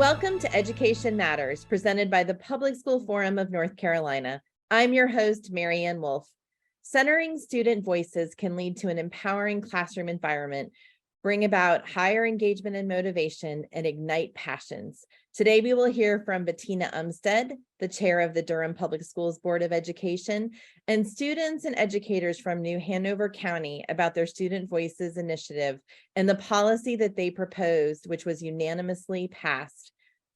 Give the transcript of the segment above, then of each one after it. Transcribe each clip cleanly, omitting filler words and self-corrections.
Welcome to Education Matters, presented by the Public School Forum of North Carolina. I'm your host, Mary Ann Wolf. Centering student voices can lead to an empowering classroom environment, bring about higher engagement and motivation, and ignite passions. Today, we will hear from Bettina Umstead, the chair of the Durham Public Schools Board of Education, and students and educators from New Hanover County about their Student Voices Initiative and the policy that they proposed, which was unanimously passed.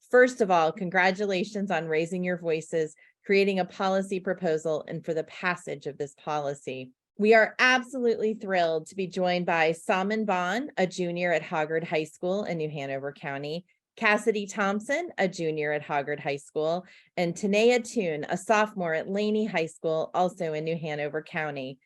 First of all, congratulations on raising your voices, creating a policy proposal, and for the passage of this policy. We are absolutely thrilled to be joined by Samin Bhan, a junior at Hoggard High School in New Hanover County, Cassidy Thompson, a junior at Hoggard High School, and Tenaya Toon, a sophomore at Laney High School, also in New Hanover County.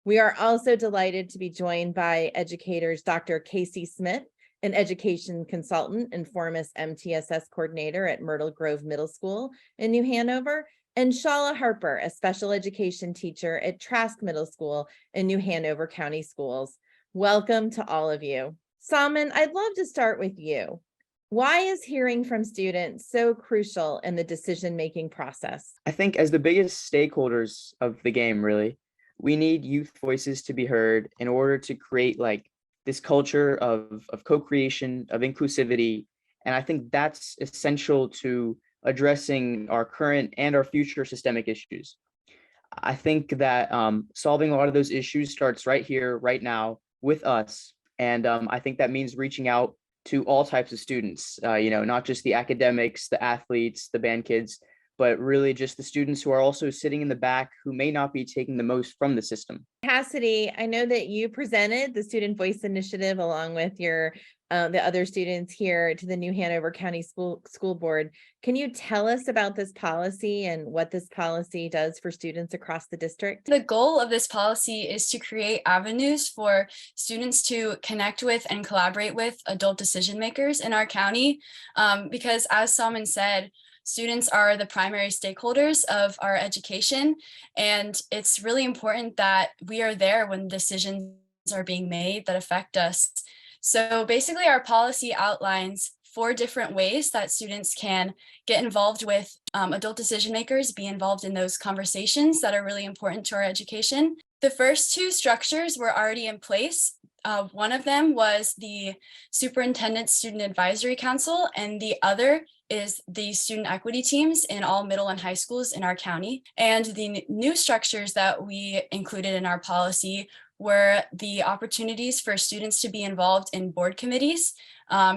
We are also delighted to be joined by educators Dr. Kayce Smith, an education consultant and former MTSS coordinator at Myrtle Middle School in New Hanover, and Schala Harper, a special education teacher at Trask Middle School in New Hanover County Schools. Welcome to all of you. Samin, I'd love to start with you. Why is hearing from students so crucial in the decision-making process? I think as the biggest stakeholders of the game, really, we need youth voices to be heard in order to create this culture of co-creation, of inclusivity. And I think that's essential to addressing our current and our future systemic issues. I think that solving a lot of those issues starts right here, right now with us. And I think that means reaching out to all types of students, not just the academics, the athletes, the band kids, but really just the students who are also sitting in the back who may not be taking the most from the system. Cassidy, I know that you presented the Student Voice Initiative along with your the other students here to the New Hanover County School Board. Can you tell us about this policy and what this policy does for students across the district? The goal of this policy is to create avenues for students to connect with and collaborate with adult decision makers in our county, because as Samin said, students are the primary stakeholders of our education, and it's really important that we are there when decisions are being made that affect us. So basically, our policy outlines 4 different ways that students can get involved with adult decision makers, be involved in those conversations that are really important to our education. The first 2 structures were already in place. One of them was the Superintendent Student Advisory Council, and the other is the student equity teams in all middle and high schools in our county. And the new structures that we included in our policy were the opportunities for students to be involved in board committees,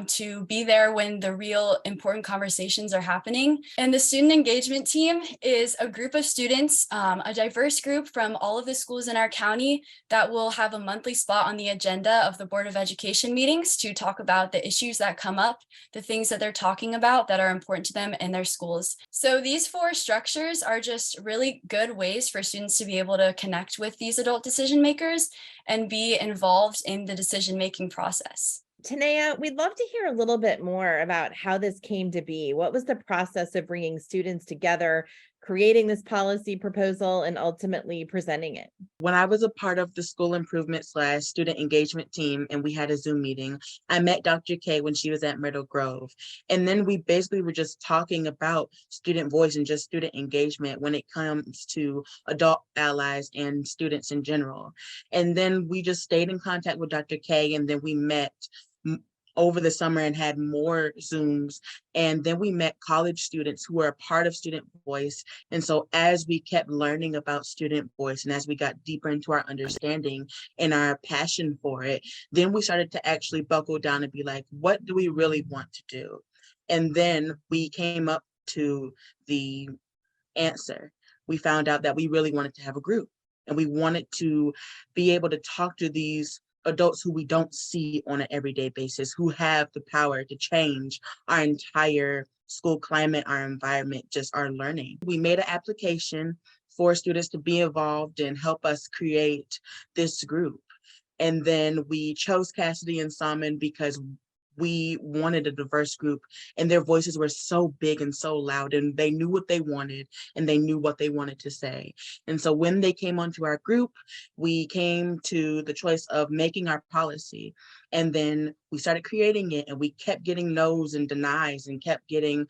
to be there when the real important conversations are happening. And the student engagement team is a group of students, a diverse group from all of the schools in our county that will have a monthly spot on the agenda of the Board of Education meetings to talk about the issues that come up, the things that they're talking about that are important to them in their schools. So these 4 structures are just really good ways for students to be able to connect with these adult decision makers and be involved in the decision-making process. Tenaya, we'd love to hear a little bit more about how this came to be. What was the process of bringing students together, creating this policy proposal, and ultimately presenting it? When I was a part of the school improvement / student engagement team and we had a Zoom meeting, I met Dr. K when she was at Myrtle Grove. And then we basically were just talking about student voice and just student engagement when it comes to adult allies and students in general. And then we just stayed in contact with Dr. K, and then we met over the summer and had more Zooms. And then we met college students who were a part of Student Voice. And so as we kept learning about Student Voice and as we got deeper into our understanding and our passion for it, then we started to actually buckle down and be like, what do we really want to do? And then we came up to the answer. We found out that we really wanted to have a group, and we wanted to be able to talk to these adults who we don't see on an everyday basis, who have the power to change our entire school climate, our environment, just our learning. We made an application for students to be involved and help us create this group. And then we chose Cassidy and Samin because we wanted a diverse group, and their voices were so big and so loud, and they knew what they wanted and they knew what they wanted to say. And so when they came onto our group, we came to the choice of making our policy, and then we started creating it, and we kept getting no's and denies and kept getting,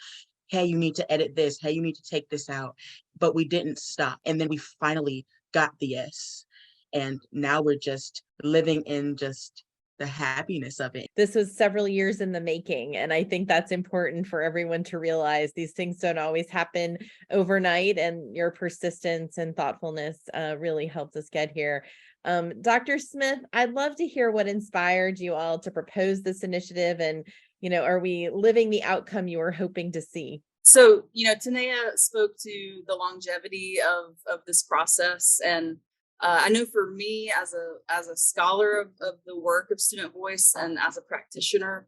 hey, you need to edit this, hey, you need to take this out. But we didn't stop. And then we finally got the yes. And now we're just living in just the happiness of it. This was several years in the making, and I think that's important for everyone to realize. These things don't always happen overnight, and your persistence and thoughtfulness really helped us get here. Dr. Smith, I'd love to hear what inspired you all to propose this initiative, and are we living the outcome you were hoping to see? So, Tenaya spoke to the longevity of this process, and I know for me as a scholar of the work of student voice and as a practitioner,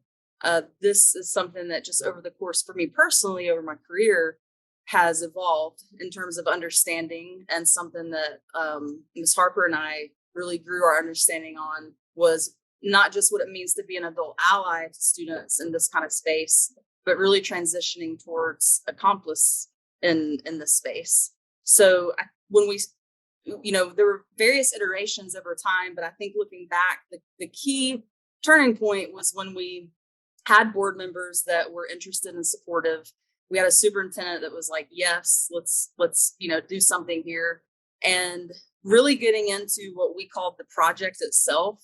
this is something that just over the course for me personally over my career has evolved in terms of understanding, and something that Ms. Harper and I really grew our understanding on was not just what it means to be an adult ally to students in this kind of space, but really transitioning towards accomplice in this space. So when we there were various iterations over time, but I think looking back, the key turning point was when we had board members that were interested and supportive. We had a superintendent that was like, yes, let's do something here. And really getting into what we called the project itself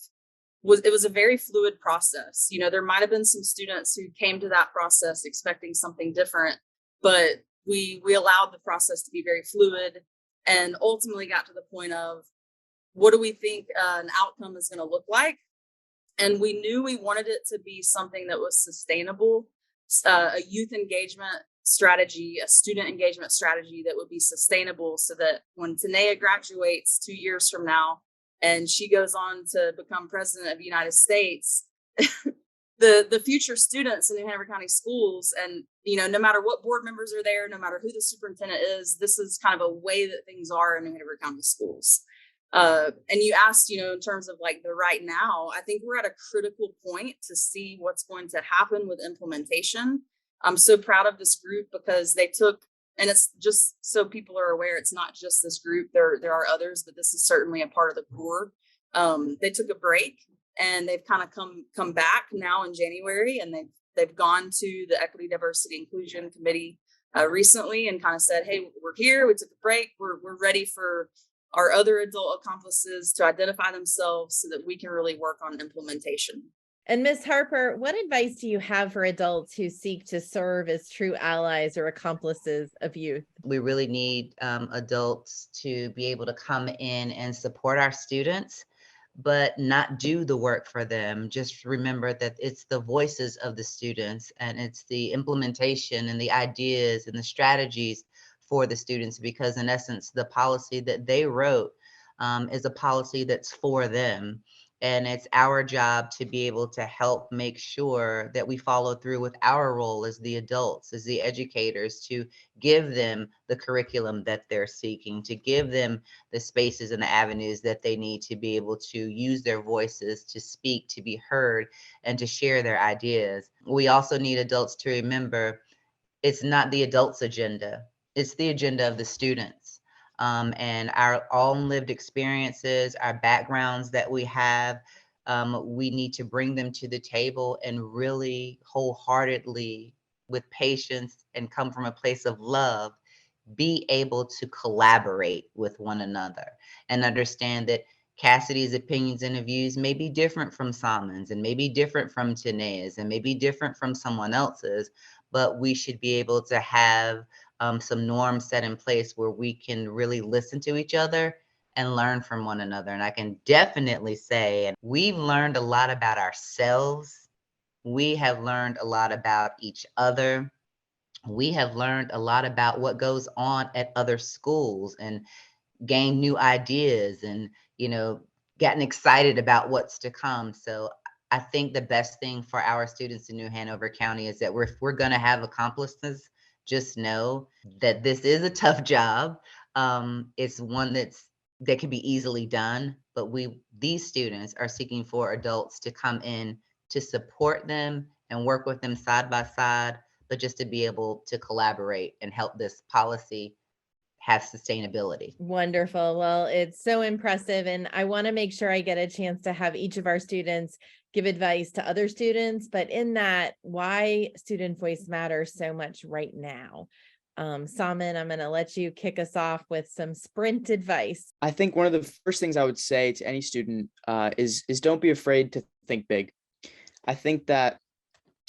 was a very fluid process. There might have been some students who came to that process expecting something different, but we allowed the process to be very fluid, and ultimately got to the point of what do we think an outcome is going to look like. And we knew we wanted it to be something that was sustainable, a youth engagement strategy, a student engagement strategy that would be sustainable, so that when Tenaya graduates 2 years from now and she goes on to become president of the United States, the future students in New Hanover County Schools, and no matter what board members are there, no matter who the superintendent is, this is kind of a way that things are in New Hanover County Schools. And you asked, in terms of like the right now, I think we're at a critical point to see what's going to happen with implementation. I'm so proud of this group because they took, and it's just so people are aware, it's not just this group. There are others, but this is certainly a part of the core. They took a break, and they've kind of come back now in January, and they've gone to the Equity, Diversity, Inclusion Committee recently and kind of said, hey, we're here, we took a break, we're ready for our other adult accomplices to identify themselves so that we can really work on implementation. And Ms. Harper, what advice do you have for adults who seek to serve as true allies or accomplices of youth? We really need adults to be able to come in and support our students, but not do the work for them. Just remember that it's the voices of the students, and it's the implementation and the ideas and the strategies for the students, because in essence, the policy that they wrote is a policy that's for them. And it's our job to be able to help make sure that we follow through with our role as the adults, as the educators, to give them the curriculum that they're seeking, to give them the spaces and the avenues that they need to be able to use their voices, to speak, to be heard, and to share their ideas. We also need adults to remember it's not the adults' agenda, it's the agenda of the students. And our own lived experiences, our backgrounds that we have, we need to bring them to the table and really wholeheartedly, with patience and come from a place of love, be able to collaborate with one another and understand that Cassidy's opinions and views may be different from Samin's, and may be different from Tenaya's, and may be different from someone else's, but we should be able to have some norms set in place where we can really listen to each other and learn from one another. And I can definitely say, and we've learned a lot about ourselves. We have learned a lot about each other. We have learned a lot about what goes on at other schools, and gained new ideas, and, gotten excited about what's to come. So I think the best thing for our students in New Hanover County is that we're going to have accomplices. Just know that this is a tough job. It's one that can be easily done, but these students are seeking for adults to come in to support them and work with them side by side, but just to be able to collaborate and help this policy have sustainability. Wonderful. Well, it's so impressive. And I want to make sure I get a chance to have each of our students give advice to other students, but in that, why student voice matters so much right now. Samin, I'm going to let you kick us off with some sprint advice. I think one of the first things I would say to any student is don't be afraid to think big. I think that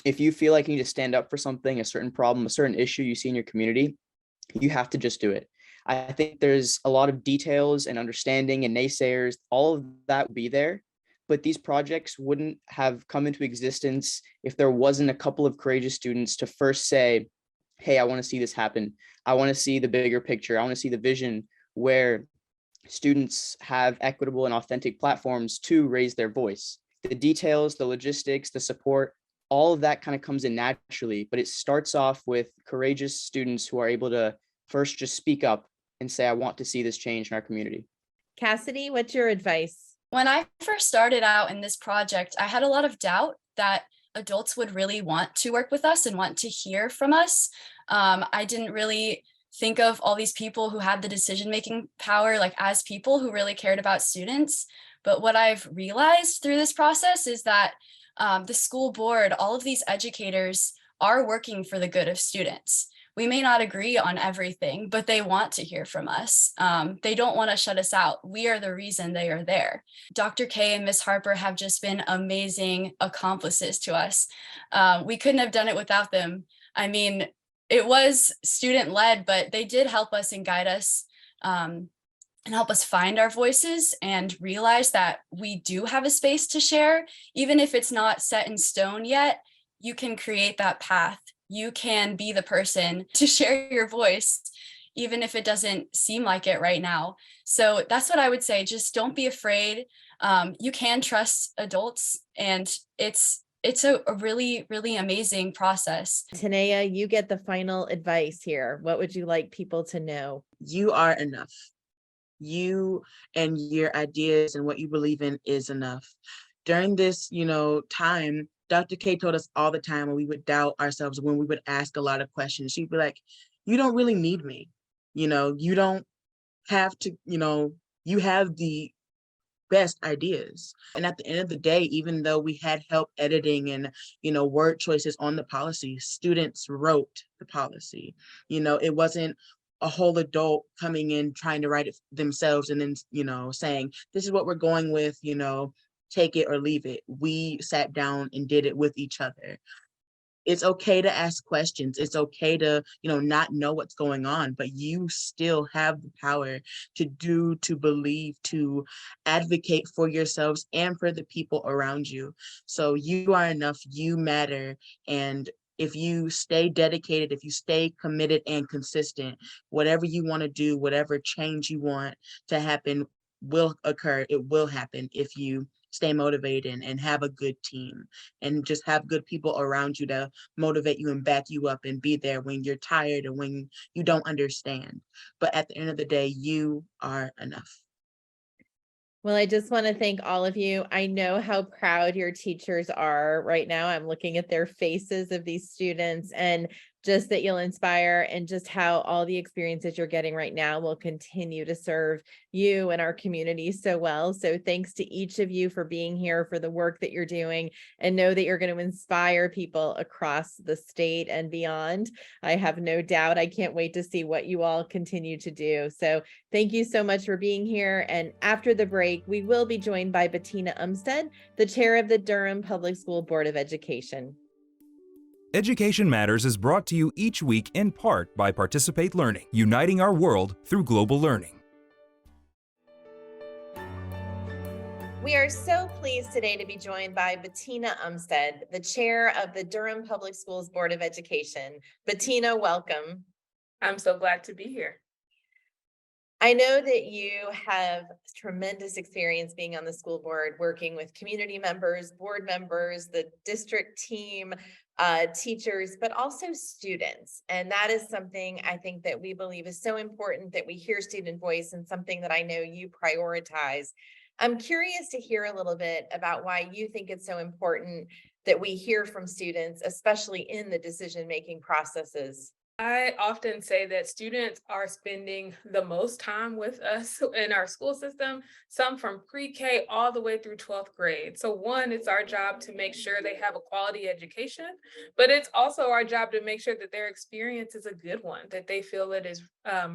if you feel like you need to stand up for something, a certain problem, a certain issue you see in your community, you have to just do it. I think there's a lot of details and understanding and naysayers, all of that will be there, but these projects wouldn't have come into existence if there wasn't a couple of courageous students to first say, hey, I want to see this happen. I want to see the bigger picture. I want to see the vision where students have equitable and authentic platforms to raise their voice. The details, the logistics, the support, all of that kind of comes in naturally, but it starts off with courageous students who are able to first just speak up and say, I want to see this change in our community. Cassidy, what's your advice? When I first started out in this project, I had a lot of doubt that adults would really want to work with us and want to hear from us. I didn't really think of all these people who had the decision-making power, like as people who really cared about students. But what I've realized through this process is that the school board, all of these educators are working for the good of students. We may not agree on everything, but they want to hear from us. They don't want to shut us out. We are the reason they are there. Dr. K and Ms. Harper have just been amazing accomplices to us. We couldn't have done it without them. I mean, it was student-led, but they did help us and guide us and help us find our voices and realize that we do have a space to share. Even if it's not set in stone yet, you can create that path. You can be the person to share your voice, even if it doesn't seem like it right now. So that's what I would say. Just don't be afraid. You can trust adults, and it's a really, really amazing process. Tenaya, you get the final advice here. What would you like people to know? You are enough. You and your ideas and what you believe in is enough. During this, time, Dr. K told us all the time when we would doubt ourselves, when we would ask a lot of questions, she'd be like, you don't really need me. You don't have to, you have the best ideas. And at the end of the day, even though we had help editing and, word choices on the policy, students wrote the policy. It wasn't a whole adult coming in trying to write it themselves and then, saying, this is what we're going with, take it or leave it. We sat down and did it with each other. It's okay to ask questions. It's okay to, not know what's going on, but you still have the power to do, to believe, to advocate for yourselves and for the people around you. So you are enough, you matter. And if you stay dedicated, if you stay committed and consistent, whatever you want to do, whatever change you want to happen will occur. It will happen if you stay motivated and have a good team and just have good people around you to motivate you and back you up and be there when you're tired and when you don't understand. But at the end of the day, you are enough. Well, I just want to thank all of you. I know how proud your teachers are right now. I'm looking at their faces of these students, and just that you'll inspire, and just how all the experiences you're getting right now will continue to serve you and our community so well. So thanks to each of you for being here, for the work that you're doing, and know that you're going to inspire people across the state and beyond. I have no doubt. I can't wait to see what you all continue to do. So thank you so much for being here. And after the break, we will be joined by Bettina Umstead, the chair of the Durham Public School Board of Education. Education Matters is brought to you each week in part by Participate Learning, uniting our world through global learning. We are so pleased today to be joined by Bettina Umstead, the chair of the Durham Public Schools Board of Education. Bettina, welcome. I'm so glad to be here. I know that you have tremendous experience being on the school board, working with community members, board members, the district team, teachers, but also students. And that is something I think that we believe is so important, that we hear student voice, and something that I know you prioritize. I'm curious to hear a little bit about why you think it's so important that we hear from students, especially in the decision-making processes? I often say that students are spending the most time with us in our school system, some from pre-K all the way through 12th grade. So one, it's our job to make sure they have a quality education, but it's also our job to make sure that their experience is a good one, that they feel it is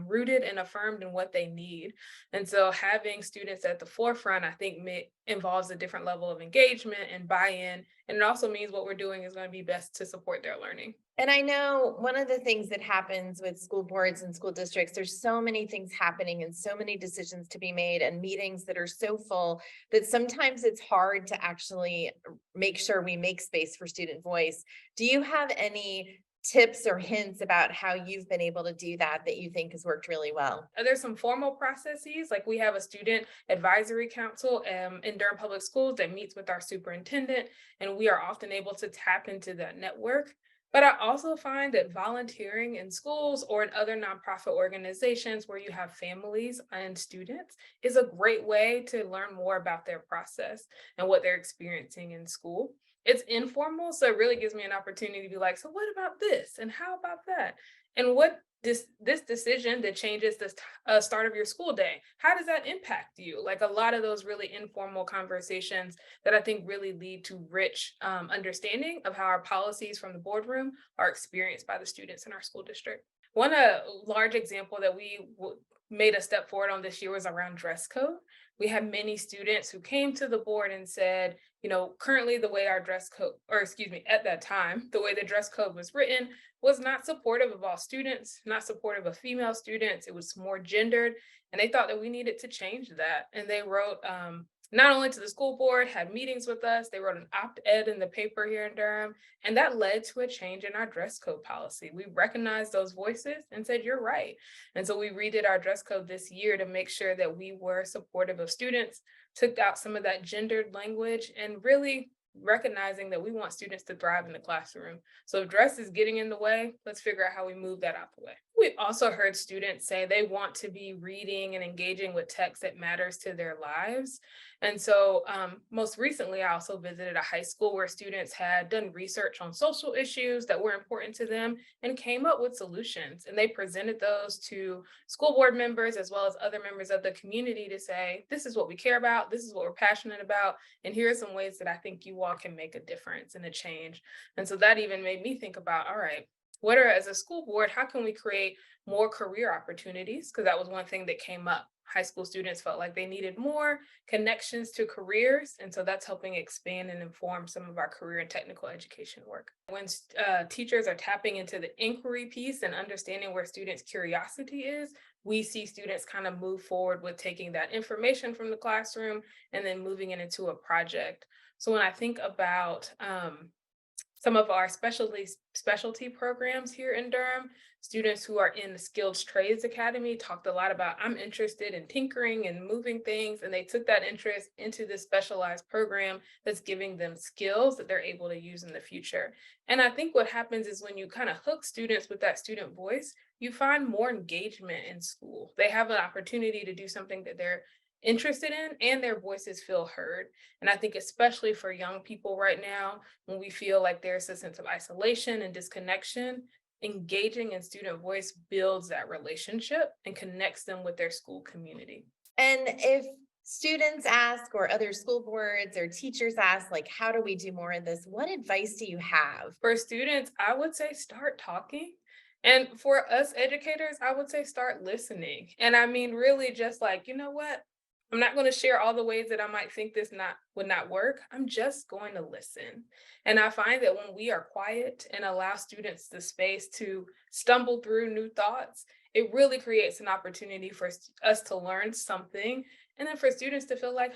rooted and affirmed in what they need. And so having students at the forefront, I think involves a different level of engagement and buy-in. And it also means what we're doing is going to be best to support their learning. And I know one of the things that happens with school boards and school districts, there's so many things happening and so many decisions to be made and meetings that are so full that sometimes it's hard to actually make sure we make space for student voice. Do you have any tips or hints about how you've been able to do that you think has worked really well? There's some formal processes, like we have a student advisory council in Durham Public Schools that meets with our superintendent, and we are often able to tap into that network. But I also find that volunteering in schools or in other nonprofit organizations where you have families and students is a great way to learn more about their process and what they're experiencing in school. It's informal, so it really gives me an opportunity to be like, so what about this? And how about that? And what this decision that changes the start of your school day, how does that impact you? Like a lot of those really informal conversations that I think really lead to rich understanding of how our policies from the boardroom are experienced by the students in our school district. One large example that we made a step forward on this year was around dress code. We had many students who came to the board and said, currently the way our dress code, or excuse me, at that time, the way the dress code was written was not supportive of all students, not supportive of female students. It was more gendered, and they thought that we needed to change that. And they wrote not only to the school board, had meetings with us, they wrote an op-ed in the paper here in Durham, and that led to a change in our dress code policy. We recognized those voices and said, you're right. And so we redid our dress code this year to make sure that we were supportive of students, took out some of that gendered language, and really recognizing that we want students to thrive in the classroom. So if dress is getting in the way, let's figure out how we move that out the way. We also heard students say they want to be reading and engaging with text that matters to their lives. And so most recently, I also visited a high school where students had done research on social issues that were important to them and came up with solutions. And they presented those to school board members as well as other members of the community to say, this is what we care about, this is what we're passionate about, and here are some ways that I think you all can make a difference and a change. And so that even made me think about, all right, as a school board, how can we create more career opportunities? Because that was one thing that came up. High school students felt like they needed more connections to careers. And so that's helping expand and inform some of our career and technical education work. When teachers are tapping into the inquiry piece and understanding where students' curiosity is, we see students kind of move forward with taking that information from the classroom and then moving it into a project. So when I think about some of our specialty programs here in Durham, students who are in the Skilled Trades Academy talked a lot about, I'm interested in tinkering and moving things, and they took that interest into this specialized program that's giving them skills that they're able to use in the future. And I think what happens is when you kind of hook students with that student voice, you find more engagement in school. They have an opportunity to do something that they're interested in and their voices feel heard. And I think especially for young people right now, when we feel like there's a sense of isolation and disconnection, engaging in student voice builds that relationship and connects them with their school community. And if students ask, or other school boards or teachers ask, like, how do we do more of this? What advice do you have? For students, I would say start talking. And for us educators, I would say start listening. And I mean, really just like, you know what? I'm not going to share all the ways that I might think this would not work. I'm just going to listen. And I find that when we are quiet and allow students the space to stumble through new thoughts, it really creates an opportunity for us to learn something. And then for students to feel like,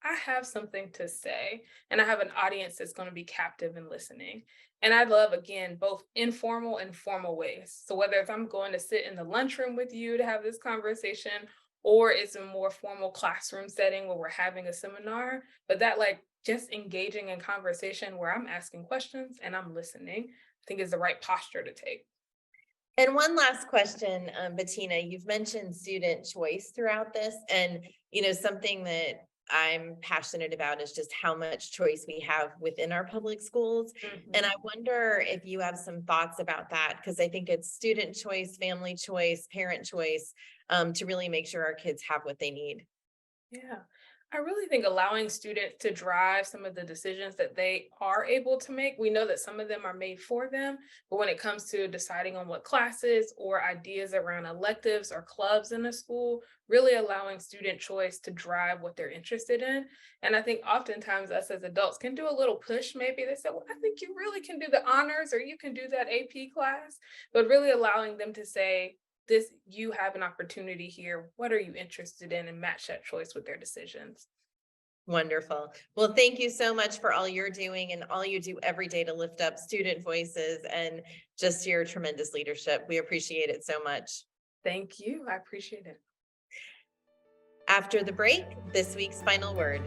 I have something to say. And I have an audience that's going to be captive and listening. And I love, again, both informal and formal ways. So whether it's I'm going to sit in the lunchroom with you to have this conversation, or it's a more formal classroom setting where we're having a seminar, but that like just engaging in conversation where I'm asking questions and I'm listening, I think is the right posture to take. And one last question, Bettina, you've mentioned student choice throughout this, and something that I'm passionate about is just how much choice we have within our public schools. And I wonder if you have some thoughts about that, because I think it's student choice, family choice, parent choice, to really make sure our kids have what they need. Yeah, I really think allowing students to drive some of the decisions that they are able to make. We know that some of them are made for them, but when it comes to deciding on what classes or ideas around electives or clubs in a school, really allowing student choice to drive what they're interested in. And I think oftentimes us as adults can do a little push. Maybe they say, well, I think you really can do the honors or you can do that AP class, but really allowing them to say, this, you have an opportunity here. What are you interested in? And match that choice with their decisions. Wonderful. Well, thank you so much for all you're doing and all you do every day to lift up student voices and just your tremendous leadership. We appreciate it so much. Thank you. I appreciate it. After the break, this week's final word.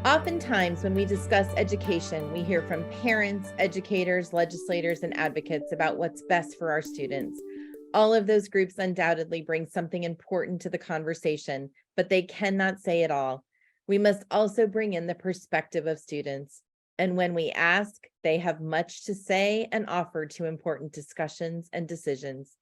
Oftentimes, when we discuss education, we hear from parents, educators, legislators, and advocates about what's best for our students. All of those groups undoubtedly bring something important to the conversation, but they cannot say it all. We must also bring in the perspective of students. And when we ask, they have much to say and offer to important discussions and decisions.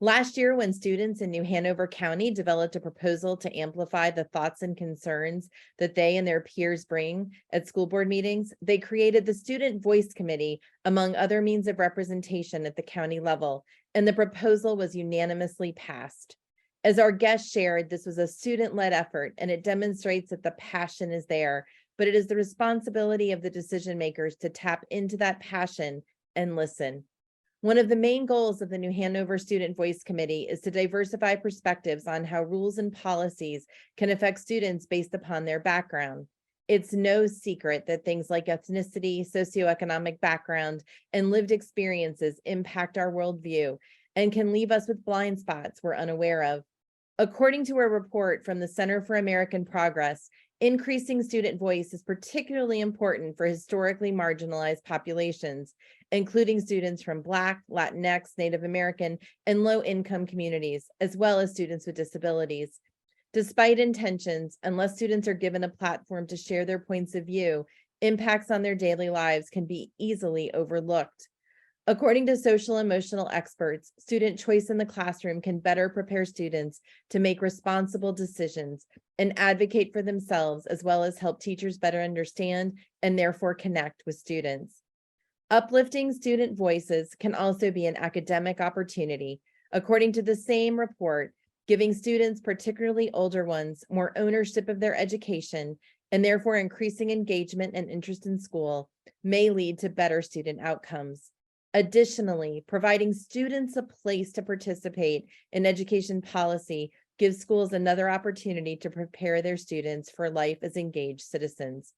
Last year, when students in New Hanover County developed a proposal to amplify the thoughts and concerns that they and their peers bring at school board meetings, they created the Student Voice Committee, among other means of representation at the county level, and the proposal was unanimously passed. As our guest shared, this was a student-led effort, and it demonstrates that the passion is there, but it is the responsibility of the decision makers to tap into that passion and listen. One of the main goals of the New Hanover Student Voice Committee is to diversify perspectives on how rules and policies can affect students based upon their background. It's no secret that things like ethnicity, socioeconomic background, and lived experiences impact our worldview and can leave us with blind spots we're unaware of. According to a report from the Center for American Progress, increasing student voice is particularly important for historically marginalized populations, including students from Black, Latinx, Native American, and low-income communities, as well as students with disabilities. Despite intentions, unless students are given a platform to share their points of view, impacts on their daily lives can be easily overlooked. According to social emotional experts, student choice in the classroom can better prepare students to make responsible decisions and advocate for themselves, as well as help teachers better understand and therefore connect with students. Uplifting student voices can also be an academic opportunity. According to the same report, giving students, particularly older ones, more ownership of their education and therefore increasing engagement and interest in school may lead to better student outcomes. Additionally, providing students a place to participate in education policy gives schools another opportunity to prepare their students for life as engaged citizens.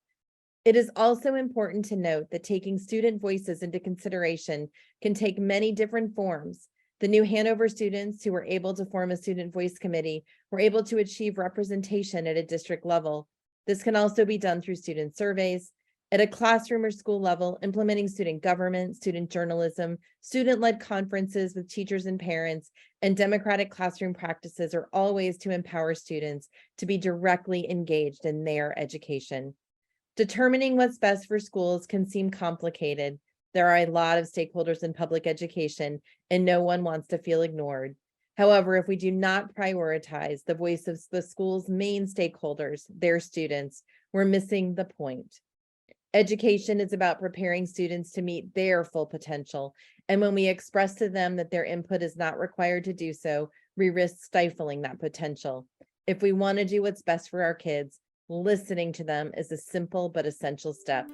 It is also important to note that taking student voices into consideration can take many different forms. The New Hanover students who were able to form a student voice committee were able to achieve representation at a district level. This can also be done through student surveys. At a classroom or school level, implementing student government, student journalism, student-led conferences with teachers and parents, and democratic classroom practices are all ways to empower students to be directly engaged in their education. Determining what's best for schools can seem complicated. There are a lot of stakeholders in public education, and no one wants to feel ignored. However, if we do not prioritize the voice of the school's main stakeholders, their students, we're missing the point. Education is about preparing students to meet their full potential, and when we express to them that their input is not required to do so, we risk stifling that potential. If we want to do what's best for our kids, listening to them is a simple but essential step.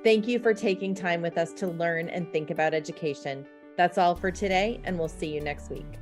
Thank you for taking time with us to learn and think about education. That's all for today, and we'll see you next week.